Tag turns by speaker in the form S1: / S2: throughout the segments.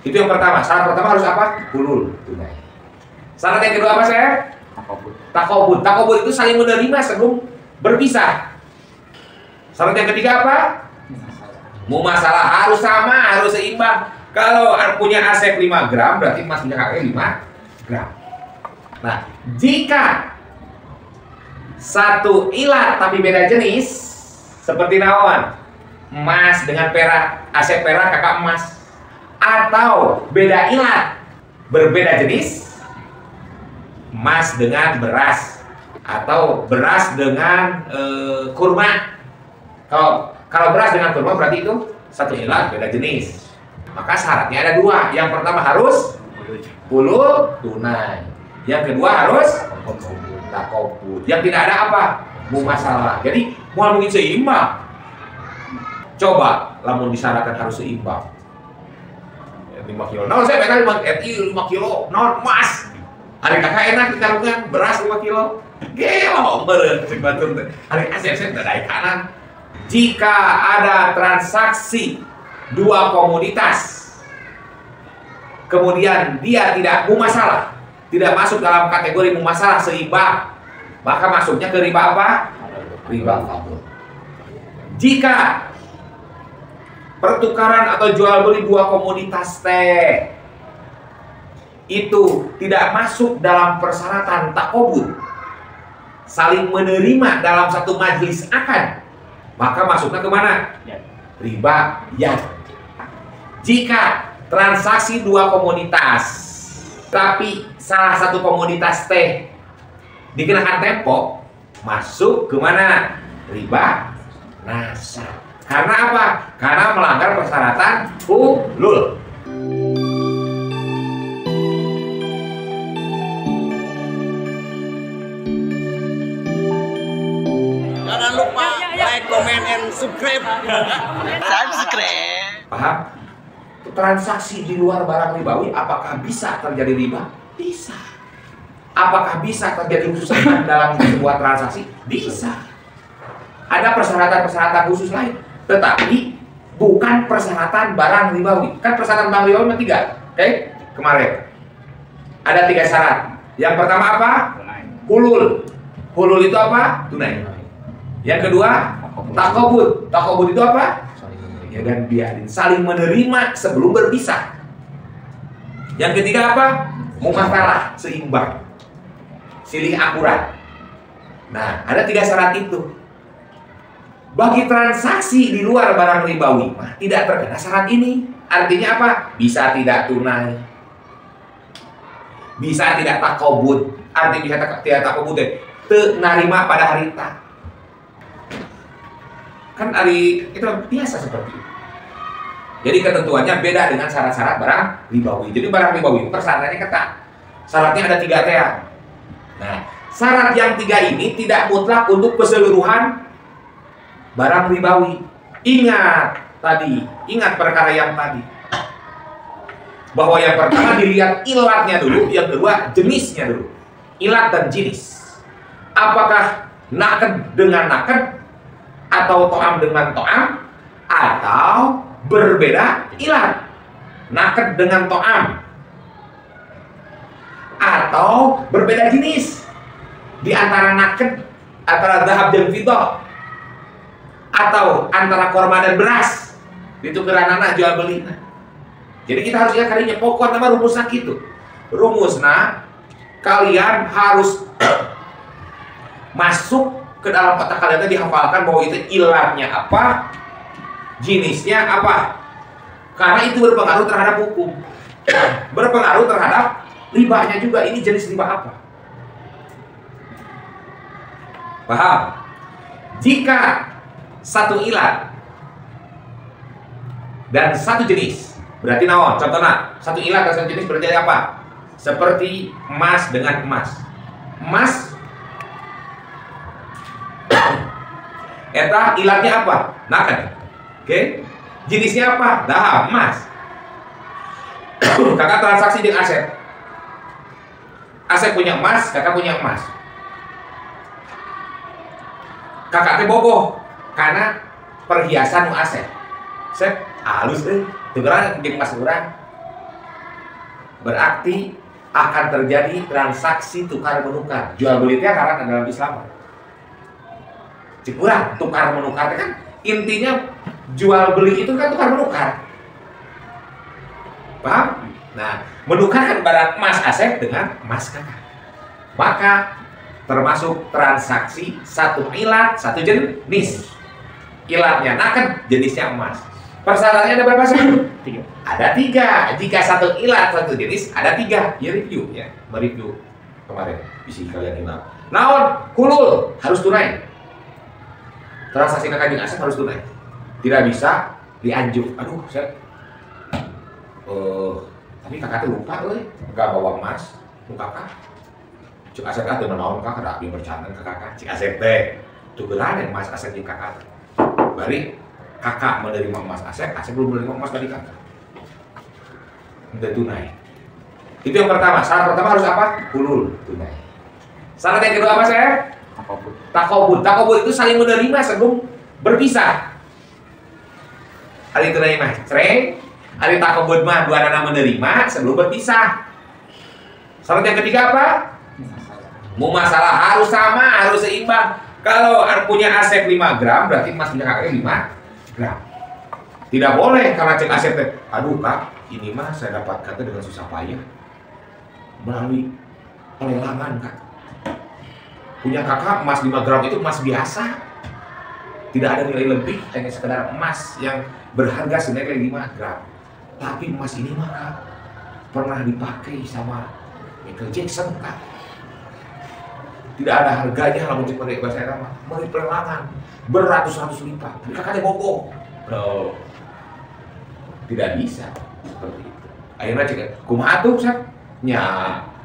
S1: Itu yang pertama. Syarat pertama harus apa? Hulul tunai. Syarat yang kedua apa, saya? Takobud. Takobud itu saling menerima sebelum berpisah. Syarat yang ketiga apa? Mumasalah. Harus sama, harus seimbang. Kalau punya Asep 5 gram, berarti emas punya kakek 5 gram. Nah, jika satu ilat tapi beda jenis, seperti naon? Emas dengan perak, Asep perak, kakak emas. Atau beda ilat, berbeda jenis, emas dengan beras, atau beras dengan kurma. Kalau beras dengan kurma berarti itu satu ilat beda jenis. Maka syaratnya ada dua. Yang pertama harus hulul tunai. Yang kedua harus takobud. Yang tidak ada apa? Mumasalah. Jadi mau mungkin seimbang. Coba lamun disyaratkan harus seimbang. 5 kilo. Nah, saya pegang 5 kilo. Non emas. Hari kakak enak di karungan beras 5 kilo. Gelo beureun cek batur teh. Hari Asep dari kanan. Jika ada transaksi dua komoditas, kemudian dia tidak mumasalah, tidak masuk dalam kategori mumasalah seimbang, maka masuknya ke riba apa? Riba fadl. Jika pertukaran atau jual beli dua komoditas teh itu tidak masuk dalam persyaratan takobud, saling menerima dalam satu majelis akad, maka masuknya kemana? Riba yad. Jika transaksi dua komoditas, tapi salah satu komoditas teh dikenakan tempo, masuk kemana? Riba nasab. Karena apa? Karena melanggar persyaratan hulul.
S2: Jangan lupa like, comment, and subscribe.
S1: Paham? Transaksi di luar barang ribawi, apakah bisa terjadi riba? Bisa. Apakah bisa terjadi khususan dalam sebuah transaksi? Bisa. Ada persyaratan-persyaratan khusus lain, tetapi bukan persyaratan barang ribawi. Kan persyaratan barang ribawi ada 3, oke? Kemarin ada 3 syarat. Yang pertama apa? Hulul. Hulul itu apa? Tunai. Yang kedua, takobud. Takobud itu apa? Ya dan biarin, saling menerima sebelum berpisah. Yang ketiga apa? Mumasalah, seimbang, silih akurat. Nah, ada 3 syarat itu. Bagi transaksi di luar barang ribawi, tidak terkena syarat ini. Artinya apa? Bisa tidak tunai, bisa tidak takobud. Artinya bisa tidak takobud, narima pada hari tak. Kan hari itu biasa seperti itu. Jadi ketentuannya beda dengan syarat-syarat barang ribawi. Jadi barang ribawi persyaratannya ketat. Syaratnya ada 3 TA. Nah, syarat yang 3 ini tidak mutlak untuk keseluruhan barang ribawi. Ingat perkara yang tadi. Bahwa yang pertama dilihat ilatnya dulu, yang kedua jenisnya dulu. Ilat dan jenis. Apakah naked dengan naked, atau to'am dengan to'am, atau berbeda ilat, naked dengan to'am, atau berbeda jenis di antara naked, antara dahab dan fiddah, atau antara korma dan beras, ditukeran anak jual beli. Jadi kita harus lihat kalinya pokok nama rumusnya gitu. Rumusnya kalian harus masuk ke dalam otak kalian itu, dihafalkan bahwa itu ilatnya apa, jenisnya apa. Karena itu berpengaruh terhadap hukum, berpengaruh terhadap ribanya juga. Ini jenis riba apa? Paham? Jika satu ilat dan satu jenis, berarti naon? Contohnya, satu ilat dan satu jenis berarti apa? Seperti emas dengan emas. Emas eta ilatnya apa? Naked. Oke? Jenisnya apa? Dahab, emas. Kakak transaksi dengan Asep. Asep punya emas, kakak punya emas. Kakak teh bogoh karena perhiasan Asep. Asep halus tukeran jeung emas urang. berarti akan terjadi transaksi tukar menukar. Jual beli itu haram dalam Islam. Cik urang tukar menukar kan intinya jual beli itu kan tukar menukar. Paham? Nah, menukarkan barang emas Asep dengan emas kakak. Maka termasuk transaksi satu ilat, satu jenis. Ilatnya naken, jenisnya emas. Persyaratannya ada berapa sih? 3. Ada 3. Jika satu ilat, satu jenis, ada 3. Ya review ya, mereview kemarin. Bisa kalian ingat. Naon, kulul harus tunai. Transaksi kakak jeung Asep harus tunai. Tidak bisa dianjuk. Aduh, saya tapi kakak tuh lupa nggak bawa emas, muka kakak. Cik Asep tuh naon kakak, ada bercanda ke kakak. Cik Asep teh, tuh geran emas Asep di kakak. Bari kakak menerima emas Asep belum menerima emas dari kakak. Udah tunai. Itu yang pertama. Syarat pertama harus apa? Kulul, tunai. Syarat yang kedua apa saya? Takobud. Takobud itu saling menerima sebelum berpisah. Hari tunai mah cereng. Hari takobud mah dua anak menerima sebelum berpisah. Syarat yang ketiga apa? Mumasalah harus sama, harus seimbang. Kalau punya Asep 5 gram, berarti emas punya kakaknya 5 gram. Tidak boleh karena cek Asep, aduh kak, ini mah saya dapatkan dengan susah payah melalui pelelangan kak. Punya kakak emas 5 gram itu emas biasa, tidak ada nilai lebih, hanya sekedar emas yang berharga senilai 5 gram. Tapi emas ini mah kak, pernah dipakai sama Michael Jackson kak. Tidak ada harganya kalau mencari pada bahasa Arab, melalui pelelangan beratus-ratus lipat. Tapi kakaknya bohong. No. Tidak bisa seperti itu. Akhirnya cek, kumaha tuh Sep? Nya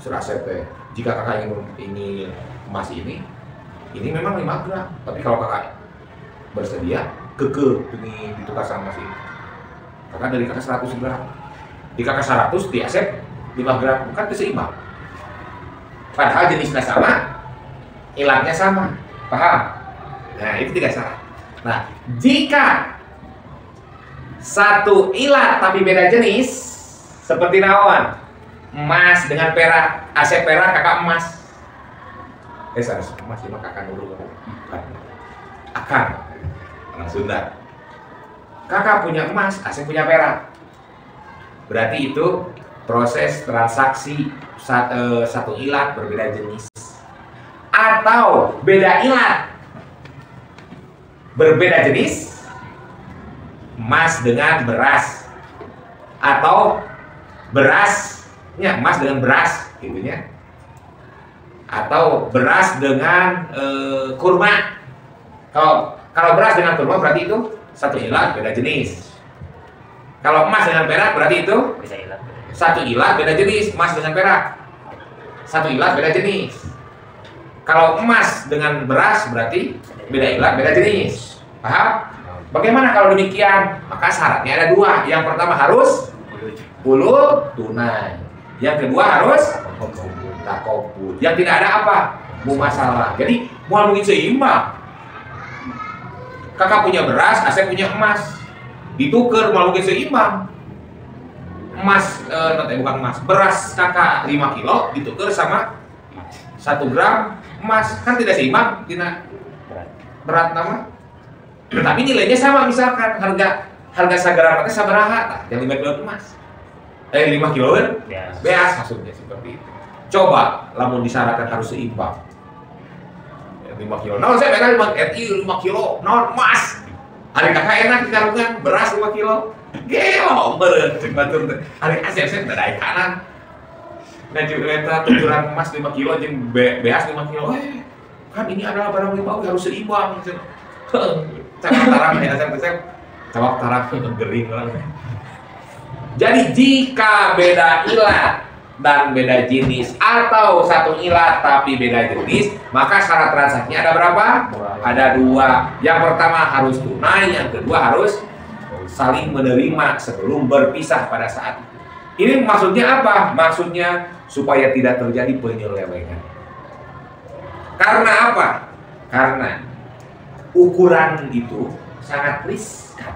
S1: serasa teh. Jika kakak ingin emas ini memang 5 gram. Tapi kalau kakak bersedia, ini ditukar sama emas ini. Kakak dari kakak 100 gram. Di kakak 100 di Asep 5 gram, bukan seimbang. Padahal jenisnya sama, ilatnya sama, paham? Nah itu 3 syarat. Nah jika satu ilat tapi beda jenis, seperti naon, emas dengan perak, Asep perak, kakak emas. Harus emas cuma kakak dulu, akan orang Sunda. Kakak punya emas, Asep punya perak. Berarti itu proses transaksi satu ilat berbeda jenis. Atau beda ilat berbeda jenis, emas dengan beras, atau berasnya emas dengan beras gitu ya, atau beras dengan kurma. Kalau beras dengan kurma berarti itu satu ilat beda jenis. Kalau emas dengan perak berarti itu satu ilat beda jenis. Emas dengan perak satu ilat beda jenis. Kalau emas dengan beras berarti beda ilat, beda jenis. Paham? Bagaimana kalau demikian? Maka syaratnya ada 2. Yang pertama harus kulul tunai. Yang kedua harus takobud. Yang tidak ada apa? Mumasalah. Jadi mau mungkin seimbang. Kakak punya beras, Asep punya emas. Ditukar mau mungkin seimbang. Emas, bukan emas. Beras kakak 5 kilo ditukar sama 1 gram emas, kan tidak seimbang tina berat nama. Tapi nilainya sama, misalkan harga sagram teh sabaraha yang 5 kilo emas. 5 kilo kan? Beas maksudnya seperti itu. Coba lamun disyaratkan harus seimbang. 5 kilo. Nah, saya mereka 5 kilo, non emas. Hari kakak enak dikarungan beras 5 kilo. Gelo, beureut cek batur teh. Hari Asep teh kanan. Nah, juga tujuran emas 5 kilo jeung beas 5 kilo. Kan ini adalah barang ribawi harus seimbang. Cawak tarang ya, Asep. Cawak tarang gering orang. Jadi jika beda ilat dan beda jenis atau satu ilat tapi beda jenis, maka syarat transaksinya ada berapa? Ada 2. Yang pertama harus tunai, yang kedua harus saling menerima sebelum berpisah pada saat itu. Ini maksudnya apa? Maksudnya supaya tidak terjadi penyelewengan. Karena apa? Karena ukuran itu sangat riskan.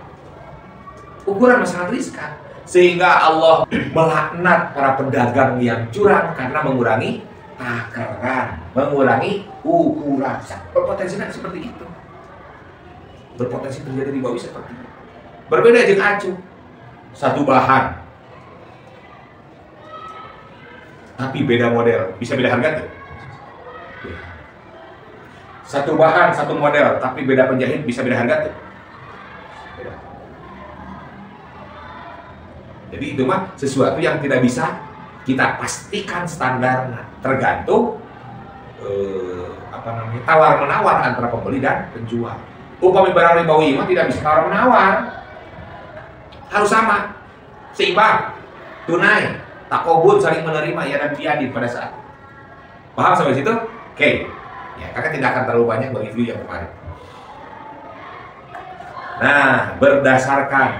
S1: Ukuran sangat riskan. Sehingga Allah melaknat para pedagang yang curang karena mengurangi takaran, mengurangi ukuran. Berpotensi seperti itu. Berpotensi terjadi ribawi seperti itu. Berbeda jeung acu. Satu bahan, tapi beda model. Bisa beda harga tuh? Satu bahan, satu model, tapi beda penjahit. Bisa beda harga tuh? Beda. Jadi itu mah sesuatu yang tidak bisa kita pastikan standarnya, tergantung tawar menawar antara pembeli dan penjual. Upami barang ribawi mah tidak bisa tawar menawar, harus sama, seimbang, tunai, takobut, saling menerima ya dan biadin pada saat. Paham sampai situ? Oke. Ya, kakak tidak akan terlalu banyak mereview yang kemarin. Nah, berdasarkan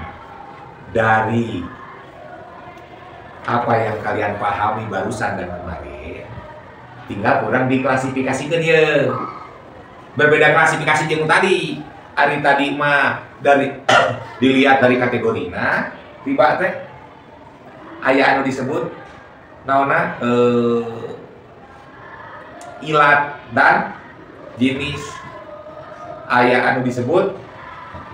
S1: dari apa yang kalian pahami barusan dan kemarin, tinggal kurang diklasifikasikan ya. Berbeda klasifikasi yang tadi. Hari tadi mah dari dilihat dari kategorinya, tiba teh aya anu disebut naona ilat dan jenis, aya anu disebut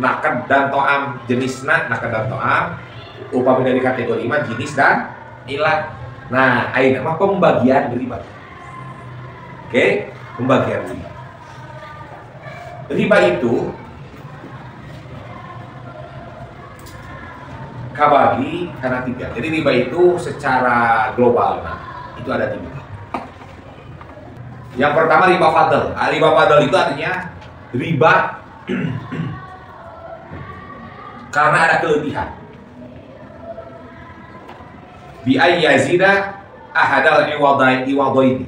S1: nakad dan to'am, jenisna nakad dan to'am, upami dari kategori mah jenis dan ilat. Nah, ayeuna mah pembagian riba. Oke, pembagian riba. Riba itu kabagi karena tiga. Jadi riba itu secara global, nah itu ada tiga. Yang pertama riba fadl. Riba fadl itu artinya riba karena ada kelebihan. Bi ay yazida ahadal iwadaini.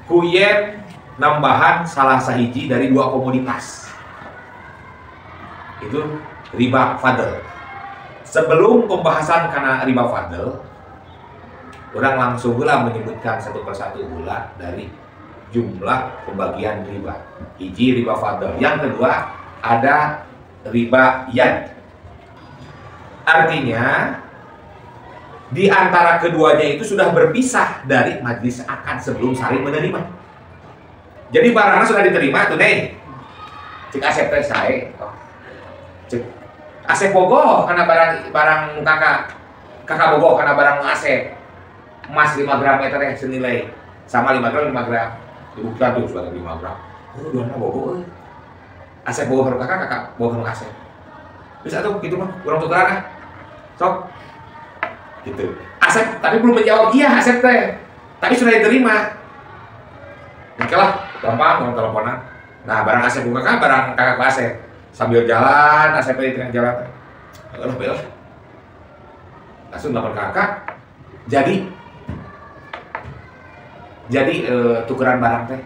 S1: Kuyen nambahan salah sahiji dari dua komoditas. Itu riba fadl. Sebelum pembahasan karena riba fadl, orang langsung pula menyebutkan satu persatu pula dari jumlah pembagian riba. Hiji riba fadl. Yang kedua ada riba yad. Artinya di antara keduanya itu sudah berpisah dari majlis akad sebelum saling menerima. Jadi barangnya sudah diterima tuh nih. Cek asep teh sae. Cek asep bogoh karena barang kakak bogoh karena barang asep. Emas 5 gram eta teh senilai sama 5 gram 5 gram. Dibuktikan tuh sudah 5 gram. Oh, duana bogoh. Asep bogoh karo kakak bogoh karo asep. Bisa tuh gitu mah, kurang tukeran ah. Sok. Gitu. Asep tapi belum menjawab iya Asep teh. Tapi sudah diterima. Oke lah, gampang teleponan. Nah, barang Asep buka kan barang kakak Asep. Sambil jalan, Asep di tengah jalan. Alah belah. Langsung telepon kakak. Jadi tukeran barang teh.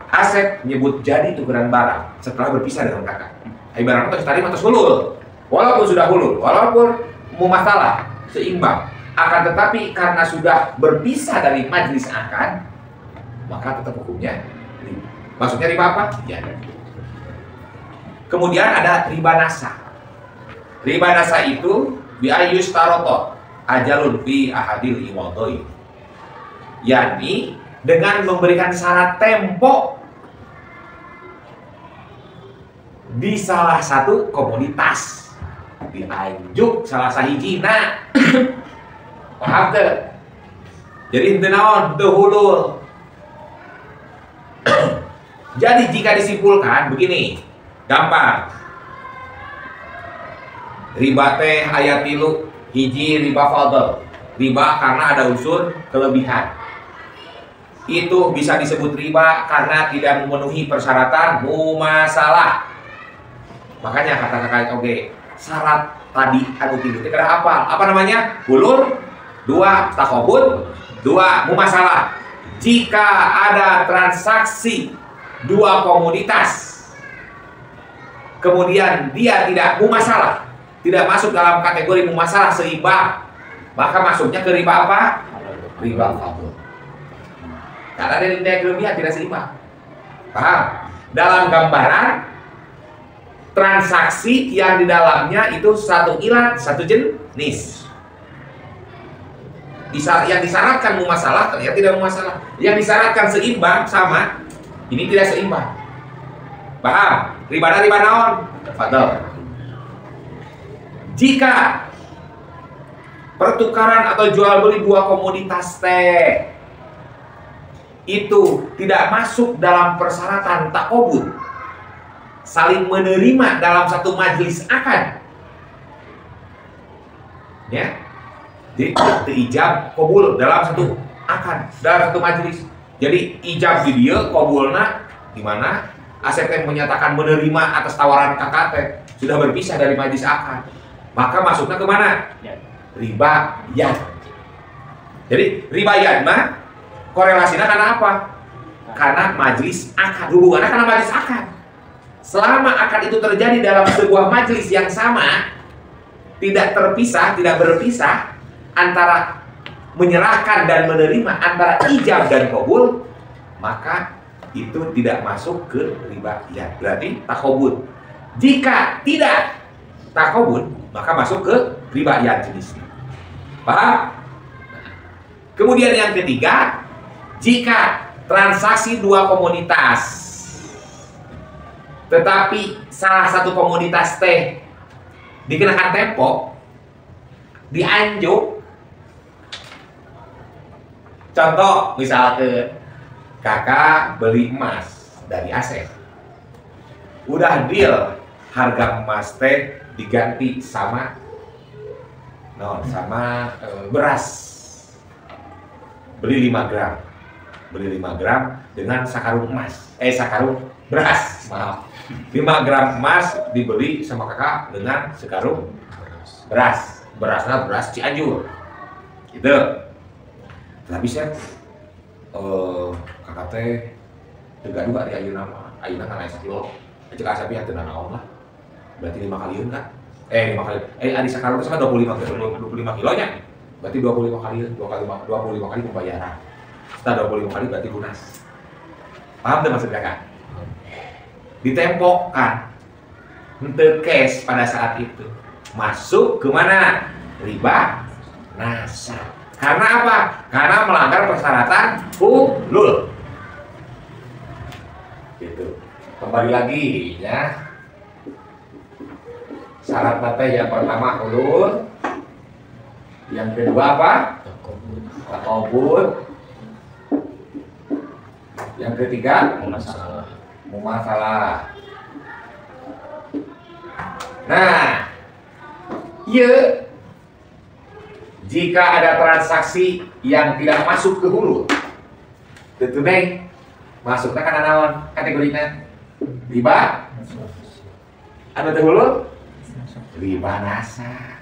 S1: Asep nyebut jadi tukeran barang setelah berpisah dengan kakak. Barang itu tadi atas hulul. Walaupun sudah hulul, walaupun mumasalah seimbang, akan tetapi karena sudah berpisah dari majlis akad, maka tetap hukumnya riba. Maksudnya riba apa? Ya. Kemudian ada riba nasa. Riba nasa itu bi ayyus taroto ajalun fi ahadil iwadoi. Yani dengan memberikan syarat tempo di salah satu komoditas. Dianjuk salah sahijina. Paham ke? Jadi itu naon teu hulul. Jadi jika disimpulkan begini, gampang. Riba teh aya tilu, hiji riba fadl. Riba karena ada unsur kelebihan. Itu bisa disebut riba karena tidak memenuhi persyaratan mumasalah. Makanya kata kakak oke, syarat tadi anu tilu itu kada apa? Apa namanya? Hulul, 2 takobut, 2 mumasalah. Jika ada transaksi 2 komoditas, kemudian dia tidak mumasalah, tidak masuk dalam kategori mumasalah seimbang, maka masuknya ke riba apa? Riba fadl. Karena ada nilai kelebihan tidak seimbang. Paham? Dalam gambaran transaksi yang di dalamnya itu satu ilat, satu jenis. Yang disyaratkan mumasalah ternyata tidak mumasalah. Yang disyaratkan seimbang sama, ini tidak seimbang. Paham? Riba naon? Fadol. Jika pertukaran atau jual beli dua komoditas teh itu tidak masuk dalam persyaratan takobut, saling menerima dalam satu majelis akad, ya, jadi ijab kabul dalam satu akad, dalam satu majelis. Jadi ijab di dia, kabulna di mana ASEP menyatakan menerima atas tawaran KKT sudah berpisah dari majelis akad, maka masuknya ke mana? Riba yad. Jadi riba yad mah korelasinya karena apa? Karena majelis akad, hubungannya karena majelis akad. Selama akad itu terjadi dalam sebuah majelis yang sama, tidak terpisah, tidak berpisah antara menyerahkan dan menerima, antara ijab dan kabul, maka itu tidak masuk ke riba yad. Berarti takobut. Jika tidak takobut, maka masuk ke riba yad jenisnya. Paham? Kemudian yang ketiga, jika transaksi dua komoditas tetapi salah satu komoditas teh dikenakan tempo, dianjuk. Contoh misalkan kakak beli emas dari ASEP, udah deal harga emas teh diganti sama beras, beli 5 gram, dengan sakarung emas, sakarung beras, maaf, 5 gram emas dibeli sama kakak dengan sekarung berasnya beras Cianjur, gitu. Tapi saya kakak teh tegak juga di ayuna kan 1 kilo, cek asapi yang tenan naon lah, berarti 5 kalian kan? 5 kali. Adi sakarung sama 25 kilonya. Berarti 25 kali pembayaran. Setelah 25 kali berarti lunas. Paham tuh maksud kakak? Ditempokkan untuk cash pada saat itu. Masuk ke mana? Riba nasab. Karena apa? Karena melanggar persyaratan hulul. Gitu. Kembali lagi ya. Syarat teh yang pertama ulul, yang kedua apa? Takobut, yang ketiga mumasalah. Nah, ya, jika ada transaksi yang tidak masuk ke hulu, tentu neng masuknya karena naon kategorinya riba. Ada teh hulu? Riba nasab.